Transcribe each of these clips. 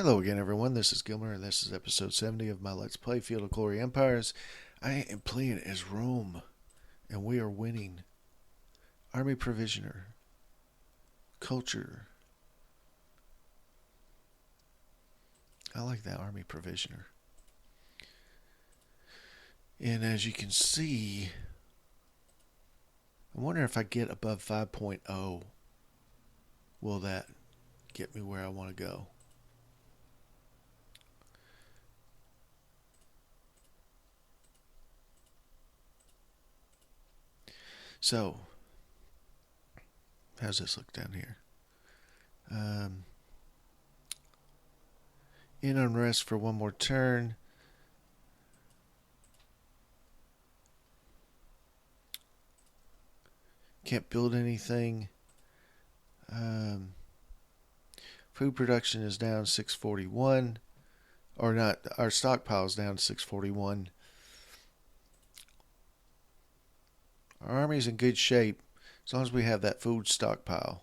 Hello again, everyone. This is Gilmer, and this is episode 70 of my Let's Play Field of Glory Empires. I am playing as Rome, and we are winning. Army Provisioner. Culture. I like that Army Provisioner. And as you can see, I wonder if I get above 5.0, will that get me where I want to go? So, how's this look down here? In unrest for one more turn. Can't build anything. Food production is down 641. Or not, our stockpile is down to 641. Our army's in good shape as long as we have that food stockpile.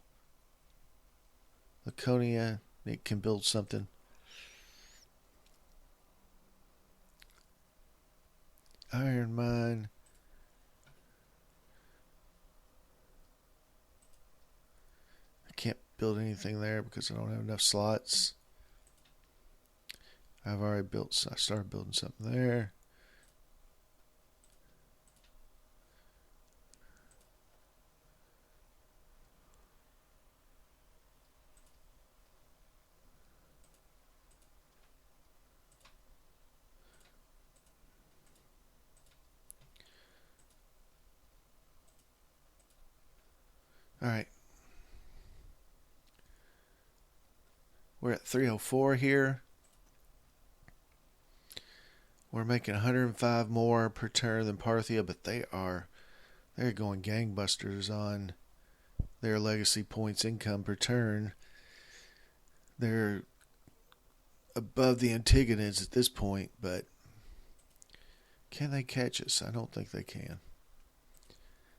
Laconia, it can build something. Iron mine. I can't build anything there because I don't have enough slots. I started building something there. Alright. We're at 304 here. We're making 105 more per turn than Parthia, but they're going gangbusters on their legacy points income per turn. They're above the Antigonids at this point, but can they catch us? I don't think they can.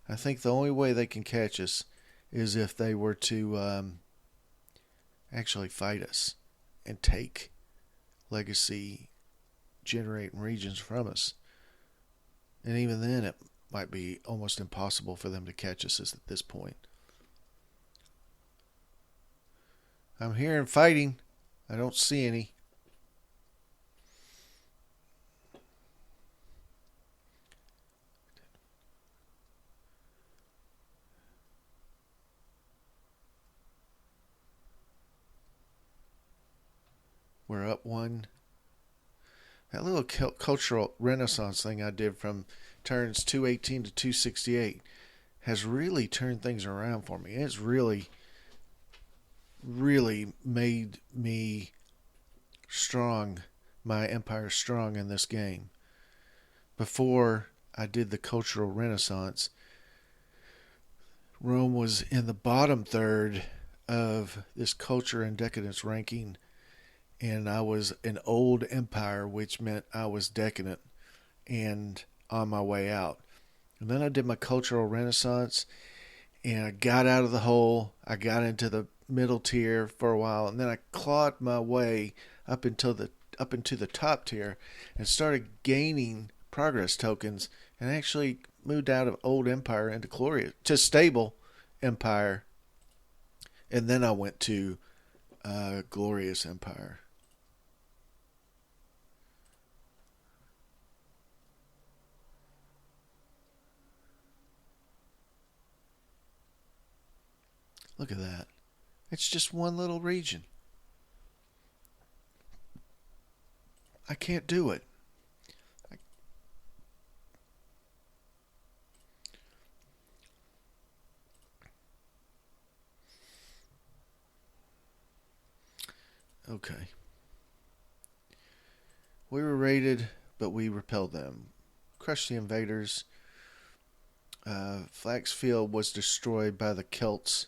I think the only way they can catch us is if they were to actually fight us and take legacy generating regions from us. And even then, it might be almost impossible for them to catch us at this point. I'm hearing fighting. I don't see any. We're up one. That little cultural renaissance thing I did from turns 218 to 268 has really turned things around for me. It's really made me strong, my empire strong in this game. Before I did the cultural renaissance, Rome was in the bottom third of this culture and decadence ranking, and I was an old empire, which meant I was decadent and on my way out. And then I did my cultural renaissance, and I got out of the hole. I got into the middle tier for a while, and then I clawed my way up into the top tier and started gaining progress tokens, and actually moved out of old empire into glorious to stable empire, and then I went to glorious empire. Look at that. It's just one little region. I can't do it. Okay. We were raided, but we repelled them. Crushed the invaders. Flaxfield was destroyed by the Celts.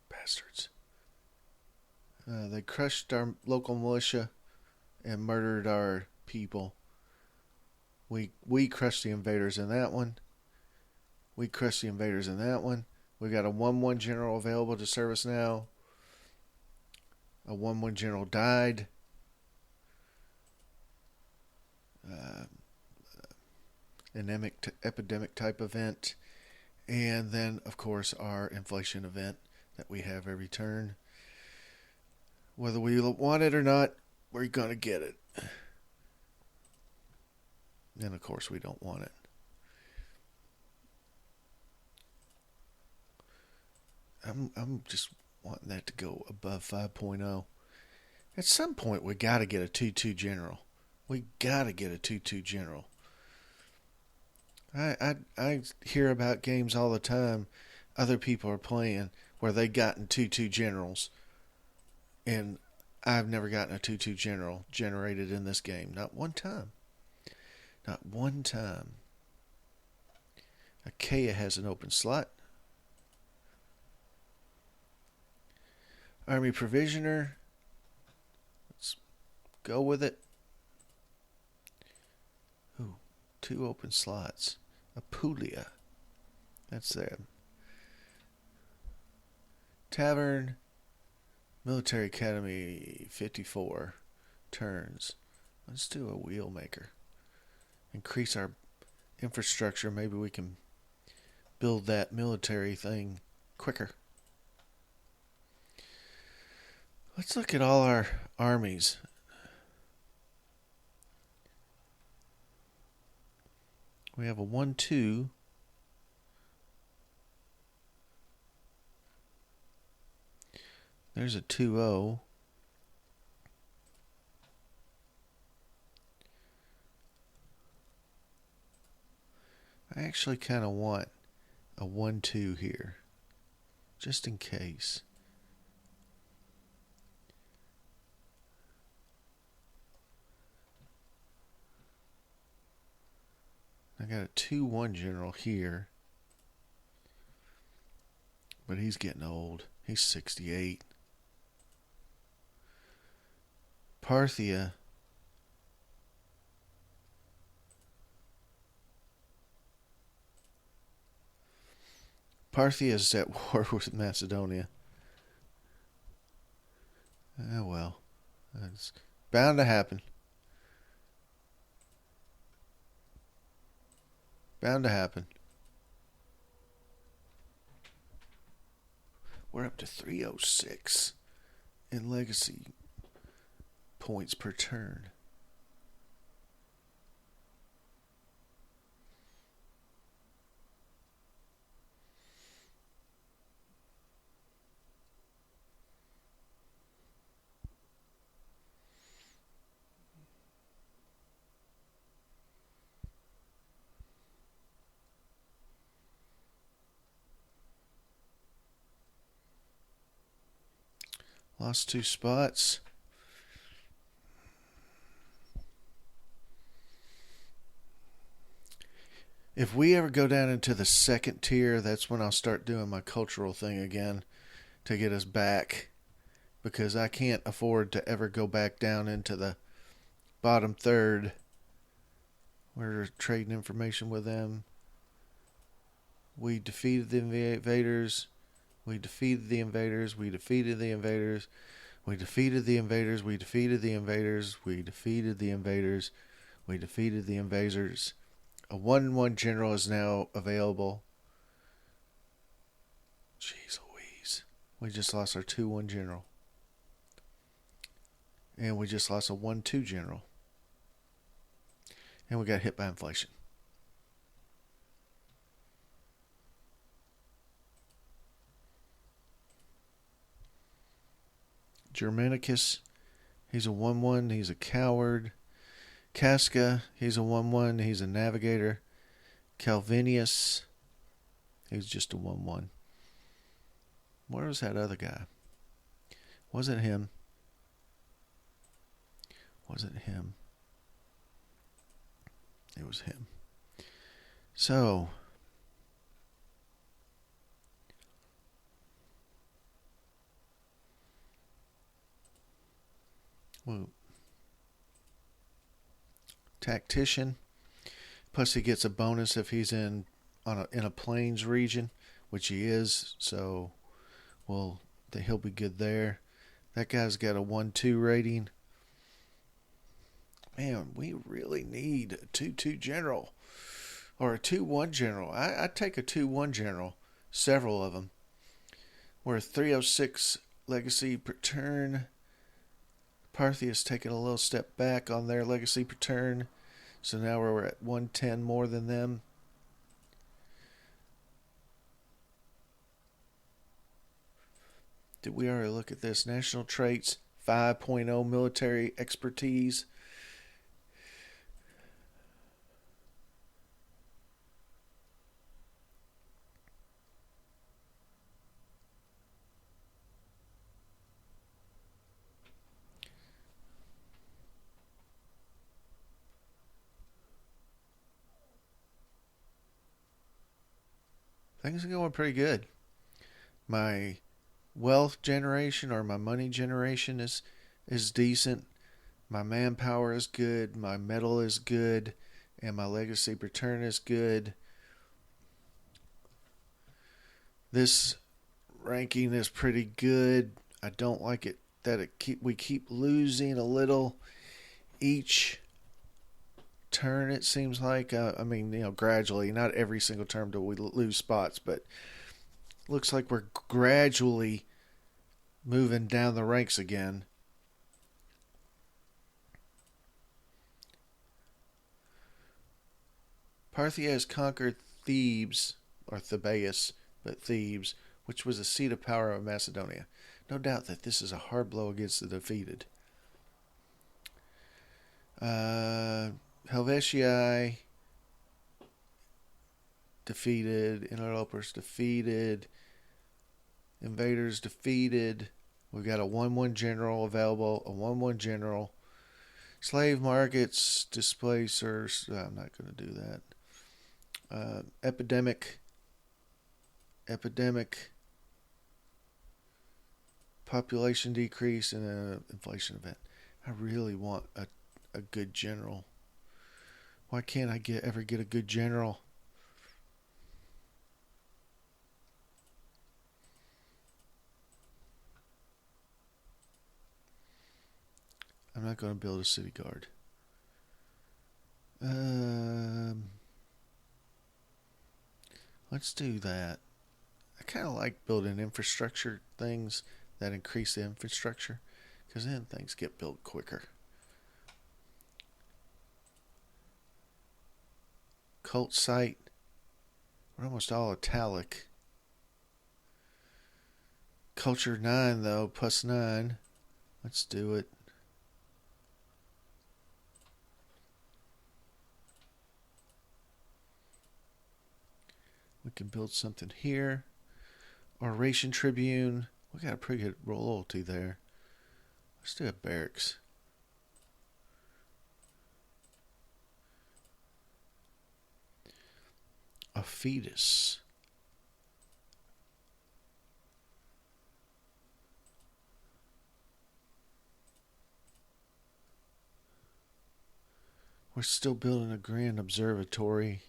Bastards. They crushed our local militia and murdered our people. We crushed the invaders in that one. We crushed the invaders in that one. We got a 1-1 general available to serve us now. A 1-1 general died. Epidemic type event. And then, of course, our inflation event that we have every turn. Whether we want it or not, we're going to get it. And, of course, we don't want it. I'm just wanting that to go above 5.0. At some point, we got to get a 2-2 general. We got to get a 2-2 general. I hear about games all the time other people are playing where they gotten 2-2 generals, and I've never gotten a 2-2 general generated in this game. Not one time. Not one time. Achaia has an open slot. Army Provisioner. Let's go with it. Ooh, 2 open slots. Apulia. That's them. Tavern. Military Academy 54 turns. Let's do a wheel maker. Increase our infrastructure. Maybe we can build that military thing quicker. Let's look at all our armies. We have a 1-2. There's a 2-0. I actually kind of want a 1-2 here, just in case. I got a 2-1 general here, but he's getting old. He's 68. Parthia. Parthia is at war with Macedonia. Oh well. It's bound to happen. Bound to happen. We're up to 306 in legacy points per turn. Lost 2 spots. If we ever go down into the second tier, that's when I'll start doing my cultural thing again to get us back. Because I can't afford to ever go back down into the bottom third. We're trading information with them. We defeated the invaders. We defeated the invaders. We defeated the invaders. We defeated the invaders. We defeated the invaders. We defeated the invaders. We defeated the invaders. A 1-1 general is now available. Jeez Louise. We just lost our 2-1 general. And we just lost a 1-2 general. And we got hit by inflation. Germanicus, he's a 1-1. He's a coward. Casca, he's a 1-1. He's a navigator. Calvinius, he's just a 1-1. Where was that other guy? Wasn't him. Wasn't him. It was him. So, well, tactician. Plus, he gets a bonus if he's in a plains region, which he is. So, well, he'll be good there. That guy's got a 1-2 rating. Man, we really need a 2-2 general. Or a 2-1 general. I'd take a 2-1 general. Several of them. We're 306 legacy per turn. Parthia's taken a little step back on their legacy per turn. So now we're at 110 more than them. Did we already look at this? National traits 5.0 military expertise. Things are going pretty good. My wealth generation or my money generation is decent. My manpower is good. My metal is good. And my legacy per turn is good. This ranking is pretty good. I don't like it that we keep losing a little each turn, it seems like. I mean, gradually. Not every single turn do we lose spots, but looks like we're gradually moving down the ranks again. Parthia has conquered Thebes, or Thebais, but Thebes, which was the seat of power of Macedonia. No doubt that this is a hard blow against the defeated. Helvetii defeated. Interlopers defeated. Invaders defeated. We've got a 1-1 general available. A 1-1 general. Slave markets, displacers. I'm not going to do that. Epidemic. Population decrease, and an inflation event. I really want a good general. Why can't I ever get a good general? I'm not going to build a city guard. Let's do that. I kind of like building infrastructure things that increase the infrastructure, because then things get built quicker. Cult site. We're almost all italic. Culture 9 though, plus 9. Let's do it. We can build something here. Oration Tribune. We got a pretty good loyalty there. Let's do a barracks. A fetus. We're still building a grand observatory.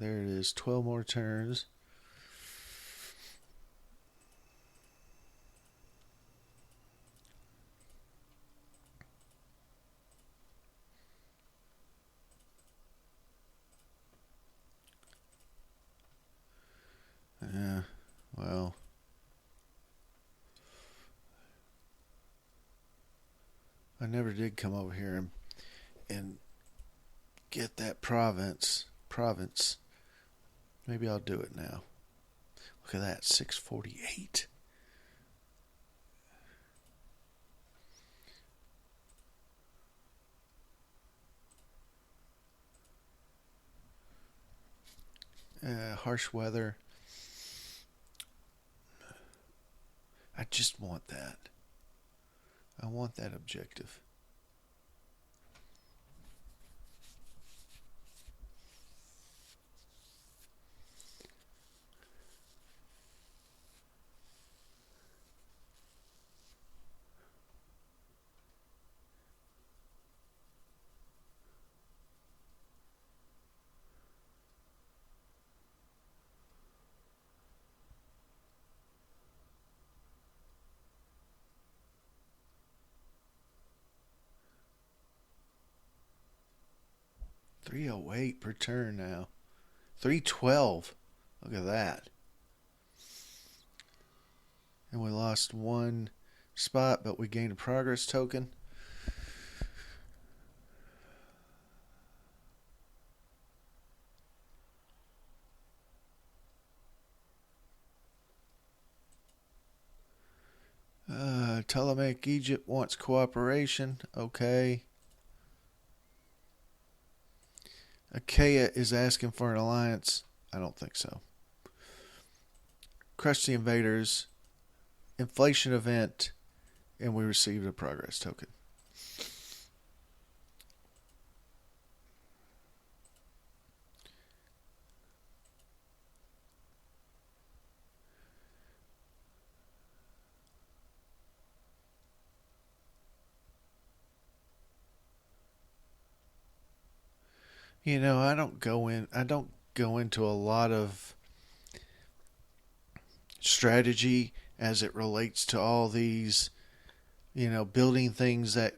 There it is. 12 more turns. Yeah, well. I never did come over here and get that province. Maybe I'll do it now. Look at that, 648. Harsh weather. I just want that. I want that objective. 308 per turn now. 312. Look at that. And we lost one spot, but we gained a progress token. Ptolemaic Egypt wants cooperation. Okay. Achaia is asking for an alliance. I don't think so. Crush the invaders. Inflation event. And we received a progress token. I don't go into a lot of strategy as it relates to all these, building things that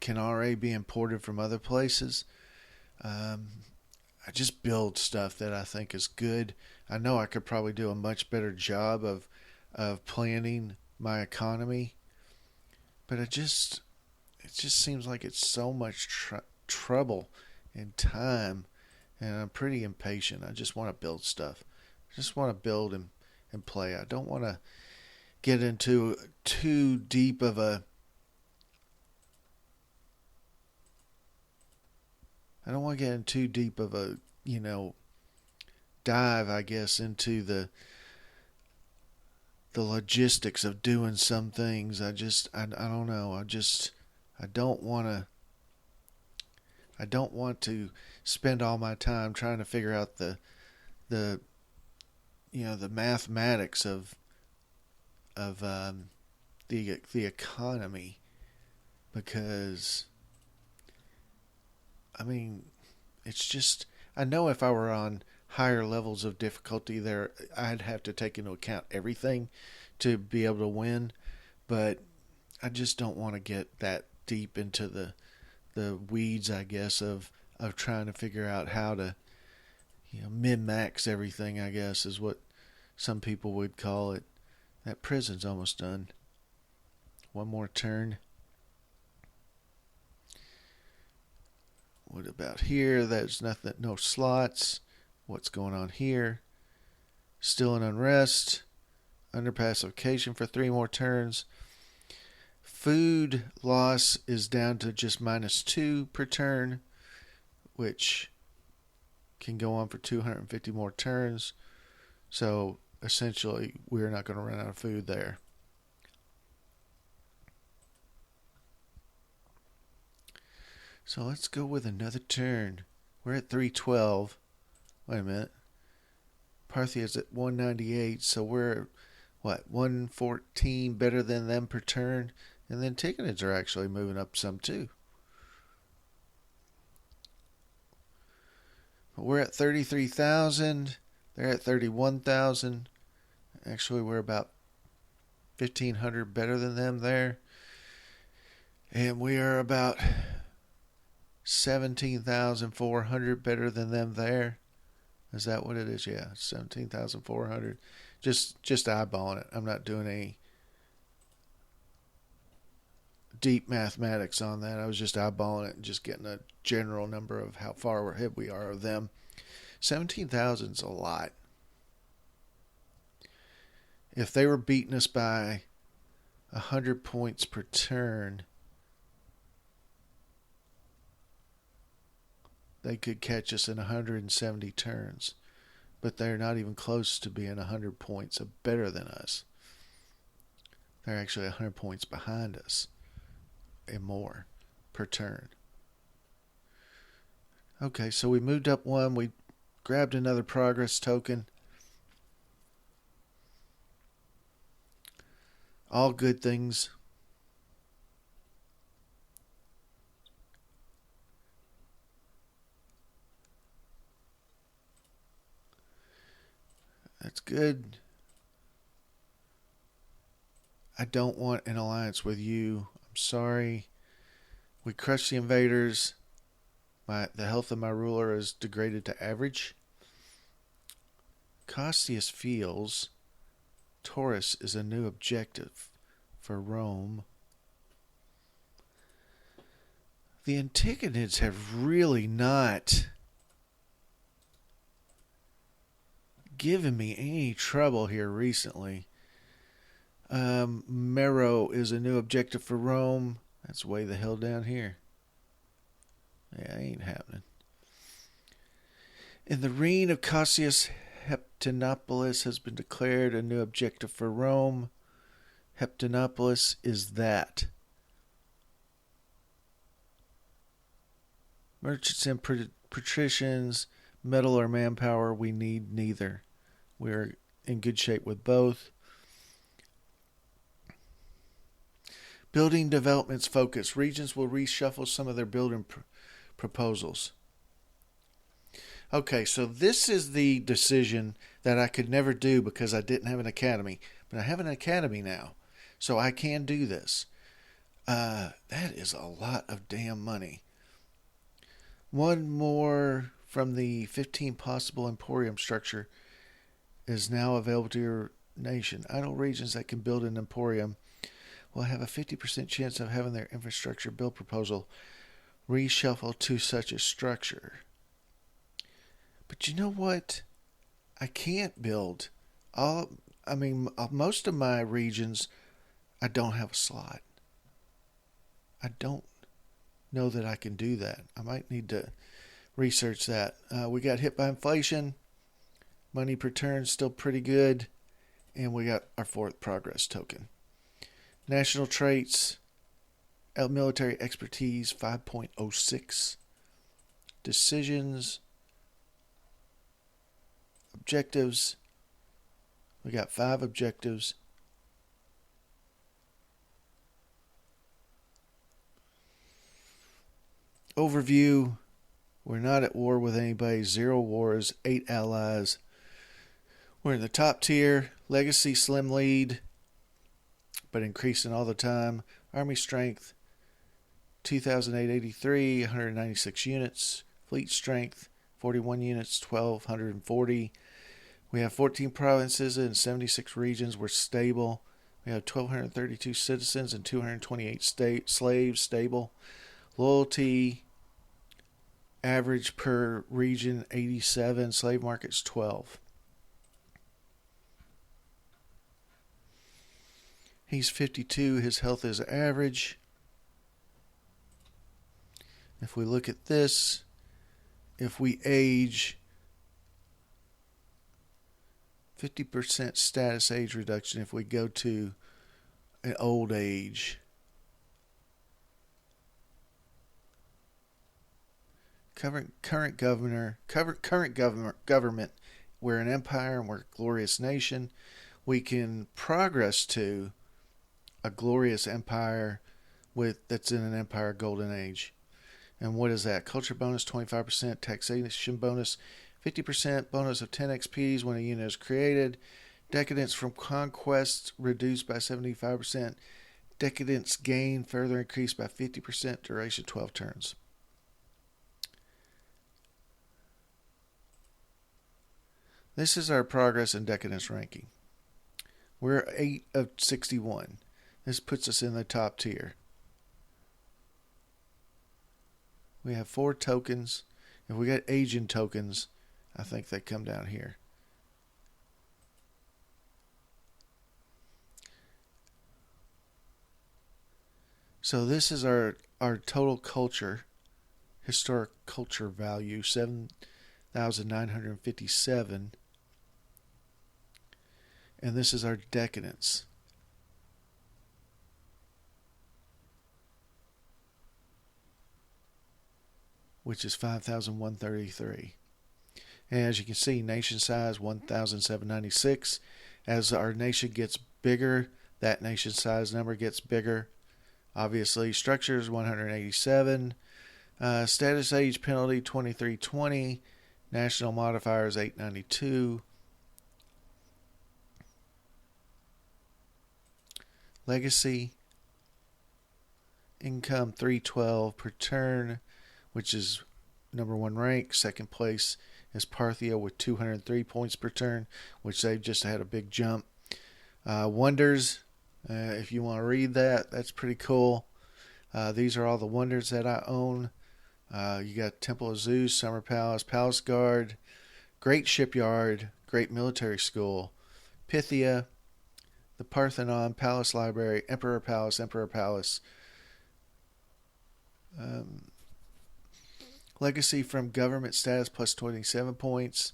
can already be imported from other places. I just build stuff that I think is good. I know I could probably do a much better job of planning my economy, but it just seems like it's so much trouble and time, and I'm pretty impatient. I just want to build stuff. I just want to build and play. I don't want to get into too deep of a I don't want to get in too deep of a, dive, I guess, into the logistics of doing some things. I don't know. I don't want to spend all my time trying to figure out the the mathematics of the economy, because I mean, it's just, I know if I were on higher levels of difficulty there, I'd have to take into account everything to be able to win, but I just don't want to get that deep into the weeds, I guess, of trying to figure out how to min max everything, I guess, is what some people would call it. That prison's almost done. One more turn. What about here? There's nothing, no slots. What's going on here? Still in unrest. Under pacification for 3 more turns. Food loss is down to just -2 per turn, which can go on for 250 more turns. So essentially, we're not going to run out of food there. So let's go with another turn. We're at 312. Wait a minute. Parthia's at 198, so we're, 114 better than them per turn? And then Tigranids are actually moving up some too. But we're at 33,000. They're at 31,000. Actually, we're about 1,500 better than them there. And we are about 17,400 better than them there. Is that what it is? Yeah, 17,400. Just eyeballing it. I'm not doing any deep mathematics on that. I was just eyeballing it and just getting a general number of how far ahead we are of them. 17,000 is a lot. If they were beating us by 100 points per turn, they could catch us in 170 turns. But they're not even close to being 100 points better than us. They're actually 100 points behind us and more per turn. Okay, so we moved up one. We grabbed another progress token. All good things. That's good. I don't want an alliance with you. I'm sorry. We crushed the invaders. The health of my ruler is degraded to average. Costius feels Taurus is a new objective for Rome. The Antigonids have really not given me any trouble here recently. Mero is a new objective for Rome. That's way the hell down here. Yeah, ain't happening. In the reign of Cassius, Heptanopolis has been declared a new objective for Rome. Heptanopolis is that. Merchants and patricians, metal or manpower, we need neither. We are in good shape with both. Building developments focus. Regions will reshuffle some of their building proposals. Okay, so this is the decision that I could never do because I didn't have an academy. But I have an academy now, so I can do this. That is a lot of damn money. One more from the 15 possible emporium structure is now available to your nation. Idle regions that can build an emporium will have a 50% chance of having their infrastructure build proposal reshuffle to such a structure. But you know what? I can't build most of my regions, I don't have a slot. I don't know that I can do that. I might need to research that. We got hit by inflation. Money per turn still pretty good. And we got our 4th progress token. National traits, military expertise 5.06. Decisions, objectives. We got 5 objectives. Overview. We're not at war with anybody. 0 wars, 8 allies. We're in the top tier. Legacy slim lead, but increasing all the time. Army strength 2,883, 196 units. Fleet strength 41 units, 1,240. We have 14 provinces and 76 regions. We're stable. We have 1,232 citizens and 228 slaves stable. Loyalty average per region 87. Slave markets 12. He's 52. His health is average. If we look at this, if we age, 50% status age reduction if we go to an old age. Current government. We're an empire and we're a glorious nation. We can progress to a glorious empire that's in an empire golden age. And what is that? Culture bonus 25%, taxation bonus 50%, bonus of 10 XPs when a unit is created. Decadence from conquest reduced by 75%. Decadence gain further increased by 50%, duration 12 turns. This is our progress and decadence ranking. We're 8 of 61. This puts us in the top tier. We have 4 tokens. If we got aging tokens, I think they come down here. So this is our total culture, historic culture value, 7,957. And this is our decadence. Which is 5,133. And as you can see, nation size 1,796. As our nation gets bigger, that nation size number gets bigger. Obviously, structures 187. Status age penalty 2320. National modifiers 892. Legacy income 312 per turn, which is number one rank. Second place is Parthia with 203 points per turn, which they've just had a big jump. Wonders, if you want to read that, that's pretty cool. These are all the wonders that I own. You got Temple of Zeus, Summer Palace, Palace Guard, Great Shipyard, Great Military School, Pythia, the Parthenon, Palace Library, Emperor Palace, Emperor Palace. Legacy from government status plus 27 points.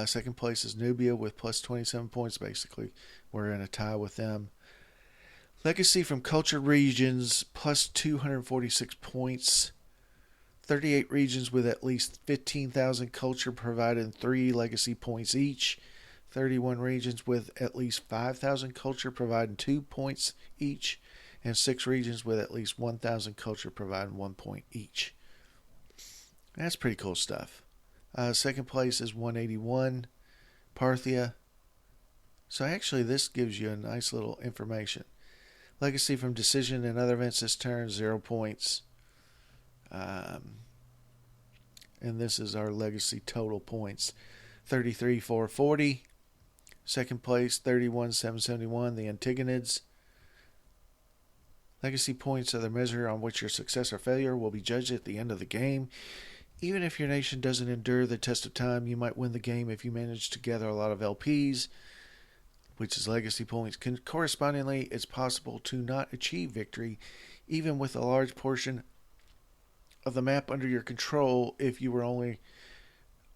Second place is Nubia with plus 27 points. Basically, we're in a tie with them. Legacy from culture regions plus 246 points. 38 regions with at least 15,000 culture providing 3 legacy points each. 31 regions with at least 5,000 culture providing 2 points each. And 6 regions with at least 1,000 culture providing 1 point each. That's pretty cool stuff. Second place is 181, Parthia. So actually this gives you a nice little information. Legacy from decision and other events this turn, 0 points. And this is our legacy total points. 33,440. Second place, 31,771, the Antigonids. Legacy points are the measure on which your success or failure will be judged at the end of the game. Even if your nation doesn't endure the test of time, you might win the game if you manage to gather a lot of LPs, which is legacy points. Correspondingly, it's possible to not achieve victory, even with a large portion of the map under your control if you were only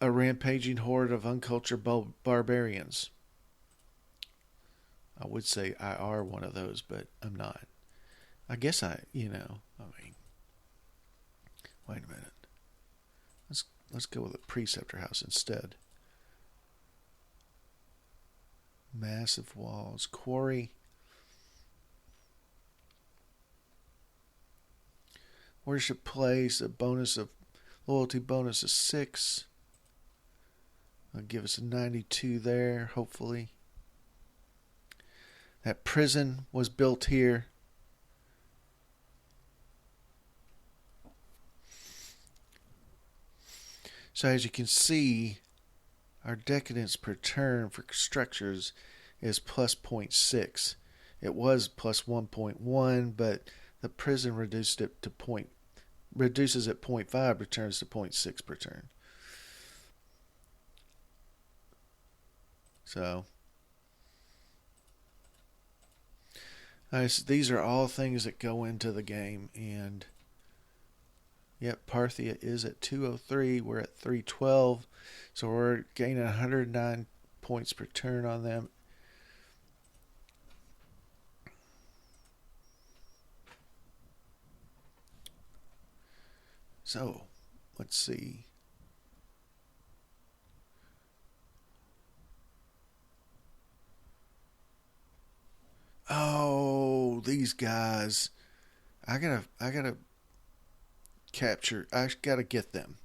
a rampaging horde of uncultured barbarians. I would say I are one of those, but I'm not. I guess wait a minute. Let's go with a preceptor house instead. Massive walls, quarry. Worship place, a bonus of loyalty bonus of 6. That'll give us a 92 there, hopefully. That prison was built here. So as you can see, our decadence per turn for structures is plus 0.6. It was plus 1.1, but the prison reduces it 0.5 returns to 0.6 per turn. So these are all things that go into the game, and yep, Parthia is at 203. We're at 312. So we're gaining 109 points per turn on them. So, let's see. Oh, these guys. I gotta capture. I gotta get them.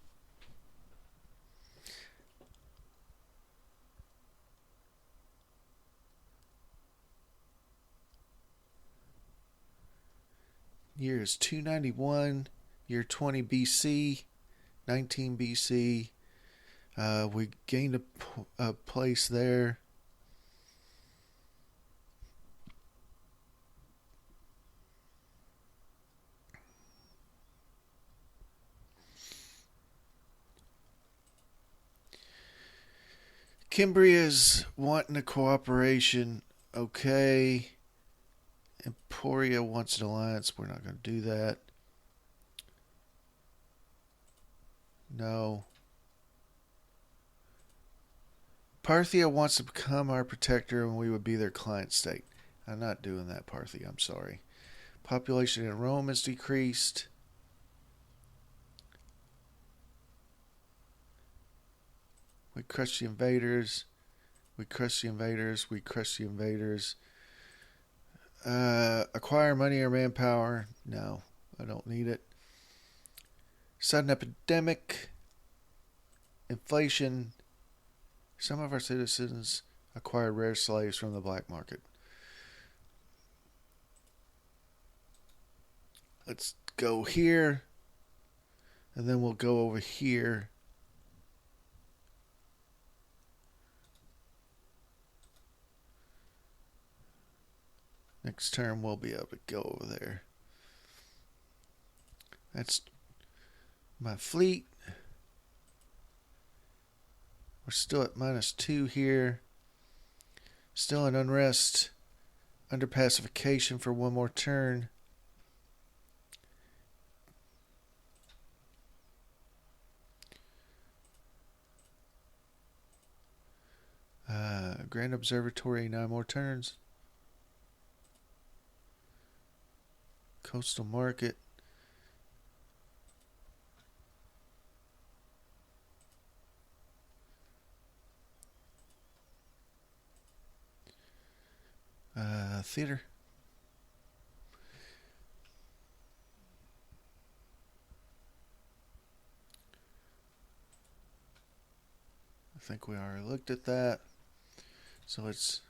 Year is 291. Year 20 BC, 19 BC. We gained a place there. Cimbria's wanting a cooperation. Okay. Emporia wants an alliance. We're not going to do that. No. Parthia wants to become our protector and we would be their client state. I'm not doing that, Parthia. I'm sorry. Population in Rome is decreased. We crush the invaders. We crush the invaders. We crush the invaders. Acquire money or manpower. No, I don't need it. Sudden epidemic. Inflation. Some of our citizens acquire rare slaves from the black market. Let's go here. And then we'll go over here. Next turn we'll be able to go over there. That's my fleet. We're still at -2 here. Still in unrest. Under pacification for one more turn. Grand Observatory, 9 more turns. Coastal Market. Theater. I think we already looked at that. So let's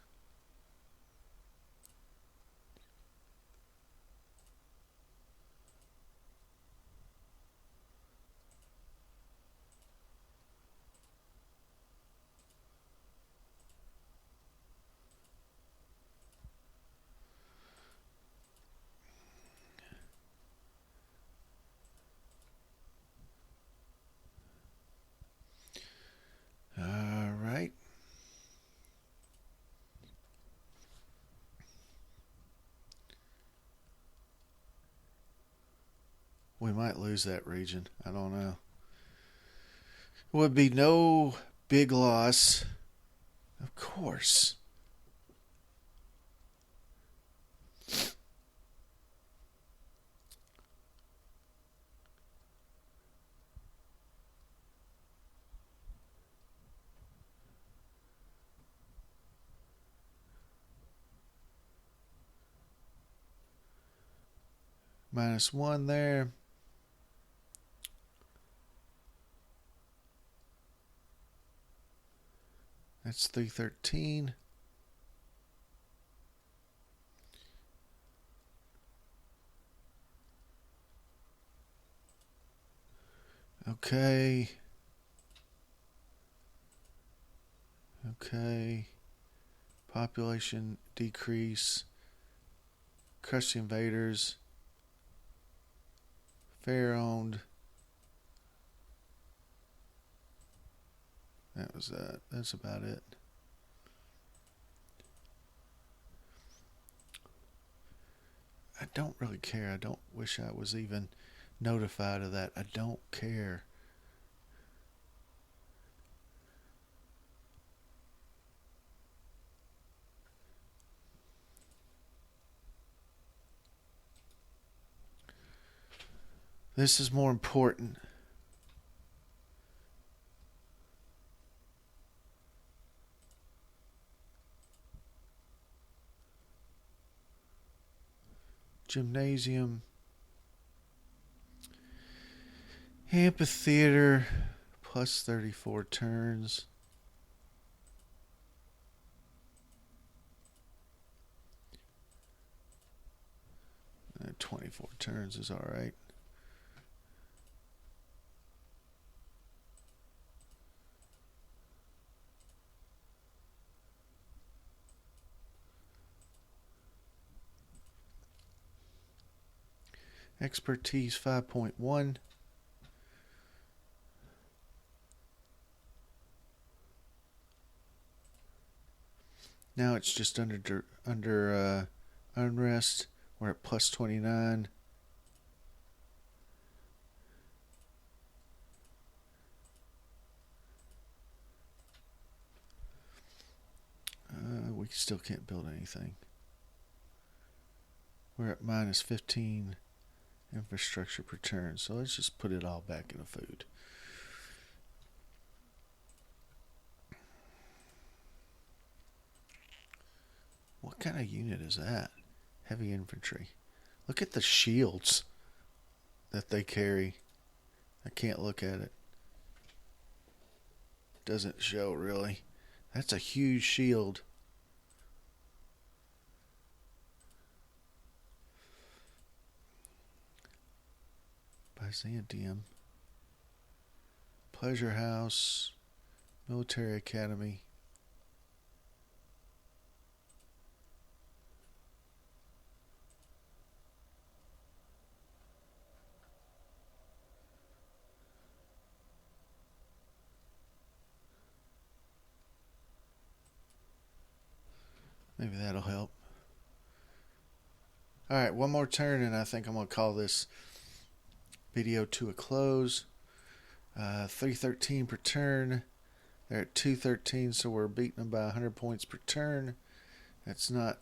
all right. We might lose that region. I don't know. Would be no big loss. Of course. -1 there. That's 313. Okay. Okay. Population decrease. Crush the invaders. Fair owned. That was that. That's about it. I don't really care. I don't wish I was even notified of that. I don't care. This is more important. Gymnasium. Amphitheater. Plus 34 turns. 24 turns is alright. Expertise 5.1. Now it's just under unrest. We're at plus 29. We still can't build anything. We're at -15 infrastructure per turn. So let's just put it all back into food. What kind of unit is that? Heavy infantry. Look at the shields that they carry. I can't look at it. Doesn't show really. That's a huge shield. Byzantium. Pleasure House, Military Academy. Maybe that'll help. Alright, one more turn and I think I'm going to call this video to a close. 313 per turn. They're at 213, so we're beating them by 100 points per turn. That's not...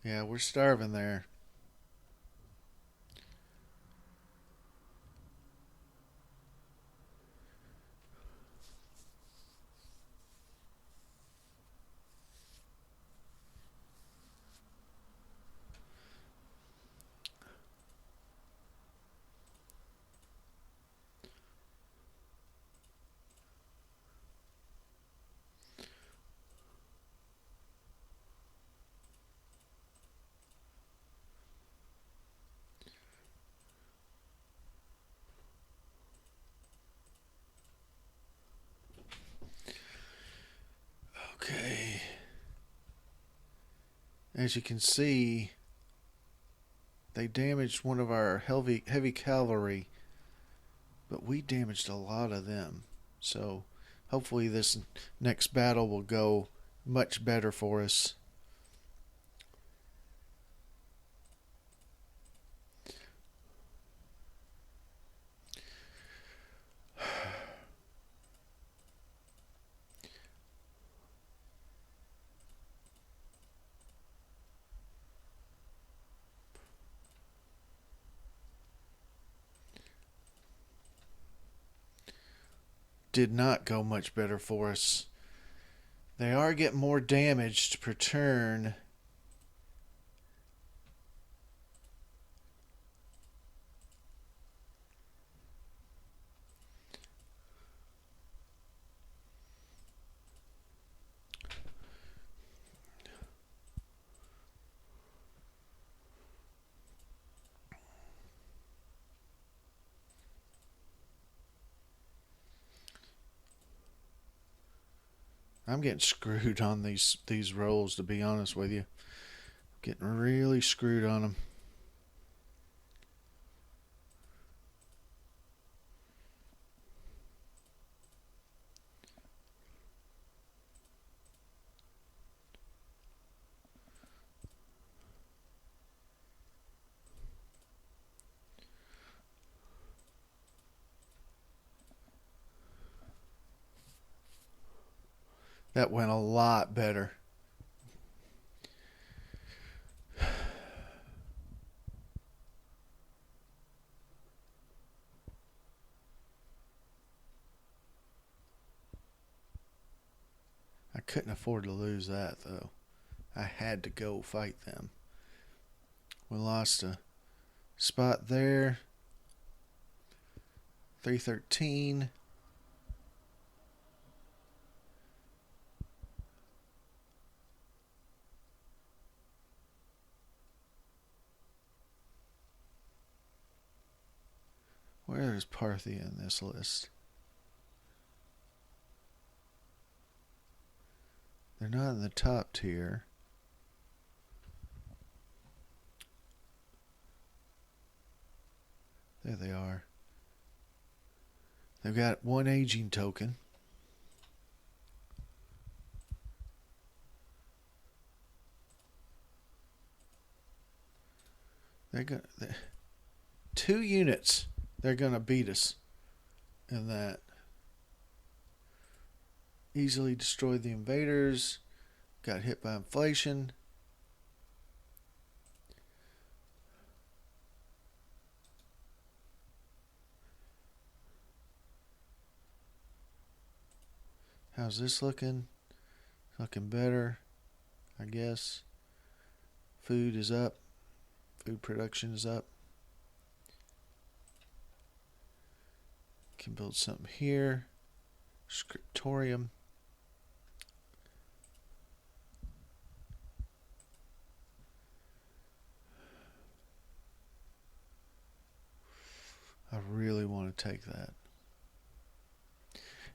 Yeah, we're starving there. Okay. As you can see, they damaged one of our heavy cavalry, but we damaged a lot of them. So hopefully this next battle will go much better for us. Did not go much better for us. They are getting more damaged per turn. I'm getting screwed on these rolls, to be honest with you. Getting really screwed on them. That went a lot better. I couldn't afford to lose that, though. I had to go fight them. We lost a spot there. 313. Where is Parthia in this list? They're not in the top tier. There they are. They've got one aging token. They're 2 units. They're gonna beat us in that. Easily destroyed the invaders. Got hit by inflation. How's this looking? Looking better, I guess. Food is up. Food production is up. Can build something here. Scriptorium. I really want to take that.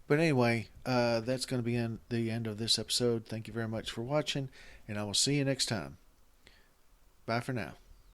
But anyway, that's going to be the end of this episode. Thank you very much for watching, and I will see you next time. Bye for now.